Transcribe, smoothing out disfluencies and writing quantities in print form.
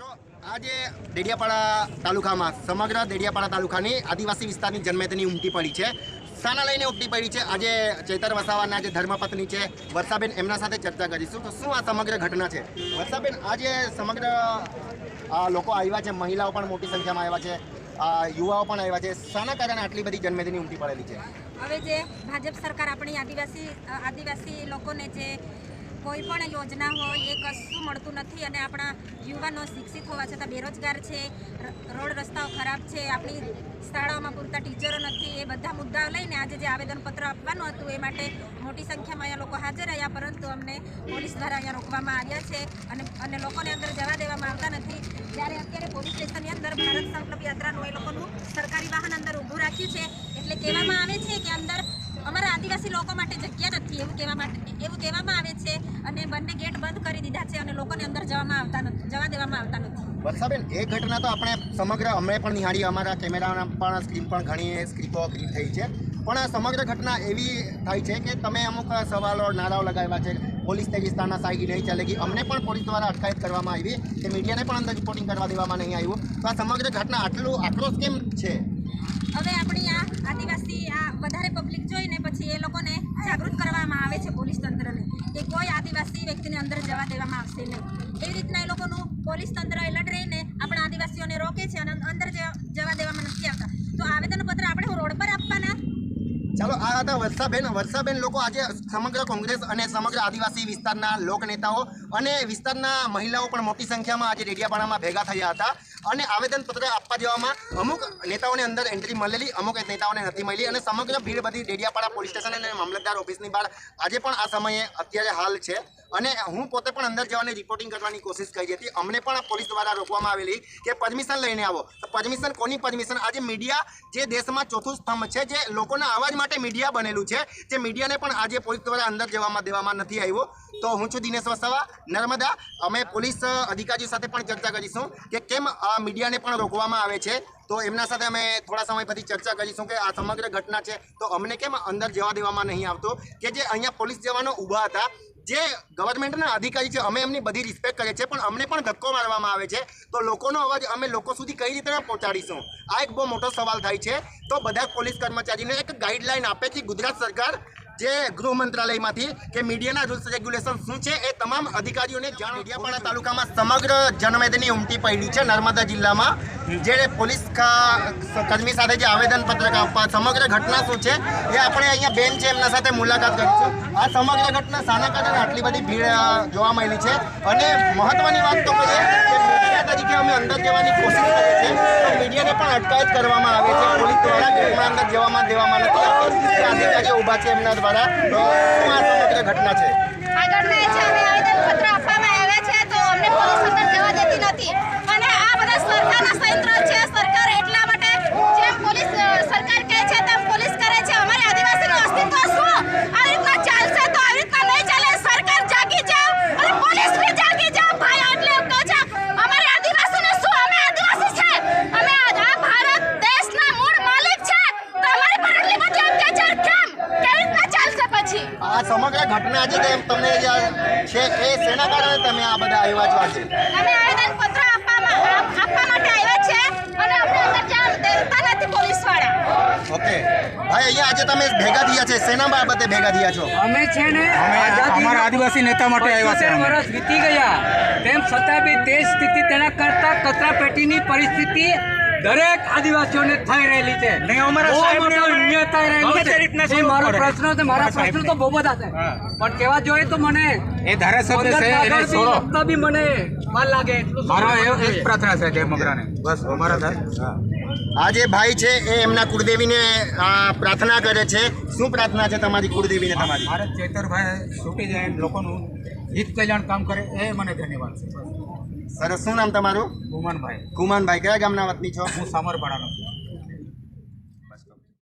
મિત્રો આજે દેડિયાપાડા તાલુકામાં સમગ્ર દેડિયાપાડા તાલુકાની આદિવાસી વિસ્તારની જન્મેદની ઉમટી પડી છે. શાના લઈને ઉમટી પડી છે? આજે ચૈતર વસાવાના જે ધર્મપત્ની છે વર્ષાબેન, એમના સાથે ચર્ચા કરીશું. તો શું આ સમગ્ર ઘટના છે વર્ષાબેન? આજે સમગ્ર લોકો આવ્યા છે, મહિલાઓ પણ મોટી સંખ્યામાં આવ્યા છે, યુવાઓ પણ આવ્યા છે. શાના કારણે આટલી બધી જન્મેદની ઉમટી પડેલી છે? હવે જે ભાજપ સરકાર આપણી આદિવાસી લોકોને જે કોઈ પણ યોજના હોય એ કશું મળતું નથી અને આપણા યુવાનો શિક્ષિત હોવા છતાં બેરોજગાર છે, રોડ રસ્તાઓ ખરાબ છે, આપણી શાળાઓમાં પૂરતા ટીચરો નથી, એ બધા મુદ્દાઓ લઈને આજે જે આવેદનપત્ર આપવાનું હતું એ માટે મોટી સંખ્યામાં અહીંયા લોકો હાજર રહ્યા, પરંતુ અમને પોલીસ દ્વારા અહીંયા રોકવામાં આવ્યા છે અને લોકોને અંદર જવા દેવામાં આવતા નથી. જ્યારે અત્યારે પોલીસ સ્ટેશનની અંદર ભારત સંકલ્પ યાત્રાનું એ લોકોનું સરકારી વાહન અંદર ઊભું રાખ્યું છે, એટલે કહેવામાં આવે છે કે અંદર અમારા આદિવાસી લોકો માટે જગ્યા નથી એવું કહેવામાં આવે છે અને બંને ગેટ બંધ કરી દીધા છે અને લોકોને અંદર જવા દેવામાં આવતા નથી. વર્ષાબેન, એ ઘટના તો આપણે સમગ્ર અમે પણ નિહાળી, અમારા કેમેરાના પણ સ્ક્રીન પણ ઘણી સ્ક્રીપો ક્લિક થઈ છે, પણ સમગ્ર ઘટના એવી થાય છે કે તમે અમુક સવાલો નારાઓ લગાવ્યા છે, પોલીસ તે વિસ્તારના સાઈડ નહીં ચાલેગી, અમને પણ પોલીસ દ્વારા અટકાયત કરવામાં આવી કે મીડિયાને પણ અંદર રિપોર્ટિંગ કરવા દેવામાં નહીં આવ્યું. તો આ સમગ્ર ઘટના આટલું આક્રોશ કેમ છે? હવે આપણી આ આદિવાસી વધારે પબ્લિક જોઈને પછી એ લોકોને જાગૃત કરવામાં આવે છે પોલીસ તંત્રને કે કોઈ આદિવાસી વ્યક્તિને અંદર જવા દેવામાં આવશે નહીં. એવી રીતના એ લોકોનું પોલીસ તંત્ર એલર્ટ રહીને આપણા આદિવાસીઓને રોકે છે અને અંદર જવા દેવામાં નથી આવતા. તો આવેદનપત્ર આપણે રોડ પર આપવાના. ચાલો, આ હતા વર્ષાબેન. લોકો આજે સમગ્ર કોંગ્રેસ અને સમગ્ર આદિવાસી વિસ્તારના લોકનેતાઓ અને વિસ્તારના મહિલાઓ પણ મોટી સંખ્યામાં આજે ડેડિયાપાડામાં ભેગા થયા હતા અને આવેદનપત્ર આપવા જવામાં અમુક નેતાઓને અંદર એન્ટ્રી મળેલી, અમુક નેતાઓને નથી મળી અને સમગ્ર ભીડ બધી ડેડિયાપાડા પોલીસ સ્ટેશન અને મામલતદાર ઓફિસની બહાર આજે પણ આ સમયે અત્યારે હાલ છે. અને હું પોતે પણ અંદર જવાની રિપોર્ટિંગ કરવાની કોશિશ કરી હતી. અમને પણ પોલીસ દ્વારા રોકવામાં આવેલી કે પરમિશન લઈને આવો. તો પરમિશન કોની પરમિશન? આજે મીડિયા જે દેશમાં ચોથું સ્તંભ છે, જે લોકોના અવાજ માટે મીડિયા બનેલું છે, જે મીડિયાને પણ આજે પોલીસ દ્વારા અંદર જવામાં દેવામાં નથી આવ્યો. તો હું છું દિનેશ વસાવા, નર્મદા. અમે પોલીસ અધિકારીઓ સાથે પણ ચર્ચા કરીશું કે કેમ આ મીડિયાને પણ રોકવામાં આવે છે. તો એમના સાથે અમે થોડા સમય પછી ચર્ચા કરીશું કે આ સમગ્ર ઘટના છે તો અમને કેમ અંદર જવા દેવામાં નહીં આવતો, કે જે અહીંયા પોલીસ જવાનો ઊભા હતા, જે ગવર્મેન્ટના અધિકારી છે, અમે એમની બધી રિસ્પેક્ટ કરીએ છીએ, પણ અમને પણ ધક્કો મારવામાં આવે છે. તો લોકોનો અવાજ અમે લોકો સુધી કઈ રીતે પહોંચાડીશું? આ એક બહુ મોટો સવાલ થાય છે. તો બધા પોલીસ કર્મચારીને એક ગાઈડલાઈન આપે છે ગુજરાત સરકાર, જે ગૃહ મંત્રાલયમાંથી, કે મીડિયાના રૂલ્સ રેગ્યુલેશન શું છે એ તમામ અધિકારીઓને જાણ. ડેડિયાપાડા તાલુકામાં સમગ્ર જનમેદની ઉમટી પડી છે નર્મદા જિલ્લામાં. જે પોલીસ કર્મી સાથે જે આવેદનપત્ર આપવા, સમગ્ર ઘટના શું છે એ આપણે અહીંયા બેન છે એમના સાથે મુલાકાત કરીશું. આ સમગ્ર ઘટના શાના કારણે આટલી બધી ભીડ જોવા મળી છે અને મહત્વની વાત તો કરીએ કે મીડિયા તરીકે અમે અંદર જવાની કોશિશ કરીએ છીએ તો મીડિયાને પણ અટકાયત કરવામાં આવે છે પોલીસ દ્વારા, ગેટમાં અંદર જવામાં દેવામાં નથી આવતા. અધિકારીઓ ઊભા છે એમના દ્વારા. તો શું આ સમગ્ર ઘટના છે? આગળ છે અમે આવેદનપત્ર આપવામાં આવ્યા છે તો અમને પોલીસ અંદર જવા દેતી નથી અને આ બધા સરકારના સંયંત્રો છે. સરકાર એટલા માટે જેમ પોલીસ સરકાર કહે છે તેમ પોલીસ કરે છે. અમારી આદિવાસીનું અસ્તિત્વ શું? આવી રીતના ચાલશે તો આવી રીતના નહીં ચાલે. સરકાર જાગી જાઓ અને પોલીસ બી જાગી જાઓ ભાઈ. એટલે કહો છે અમારી આદિવાસીને શું? અમે આદિવાસી છે, અમે આ ભારત દેશના મૂળ માલિક છે, તો અમારી પર એટલી બધી અત્યાચાર કેમ? કેવી રીતના ચાલશે પછી? આ સમગ્ર ઘટના જે તમને છે એ શેના કારણે તમે આ બધા આવ્યા છો આજે? અમે આવેદનપત્ર આપવા માટે આવ્યા છે અને અમને અંદર જવા દેતા નથી પોલીસવાળા. ઓકે ભાઈ, અહીંયા આજે તમે ભેગા થયા છે, શેના બાબતે ભેગા થયા છો? અમે છે ને અમારા આદિવાસી નેતા માટે આવ્યા છે. વર્ષ વીતી ગયા તેમ છતાં બી તે સ્થિતિ તેના કરતા કચરાપેટીની પરિસ્થિતિ દરેક આદિવાસીઓને થઈ રહેલી છે. મારો પ્રશ્ન છે, મારા પ્રશ્ન તો બહુ બધા છે, પણ કેવા જોઈએ તો મને એ ધારાસભ્ય છે એને છોડો. બી મને વાર લાગે એટલું. મારો એક પ્રાર્થના છે જય મગરાને, બસ અમારા થાય. આ જે ભાઈ છે એ એમના કુળદેવીને પ્રાર્થના કરે છે. શું પ્રાર્થના છે તમારી કુળદેવીને? તમારી મારે ચેતરભાઈ છૂટી જાય, લોકોનું હિત કલ્યાણ કામ કરે એ મને ધન્યવાદ છે. સરસ. શું નામ તમારું? કુમાનભાઈ. કુમાનભાઈ, કયા ગામના વતની છો? હું સામરપાડાનો છું.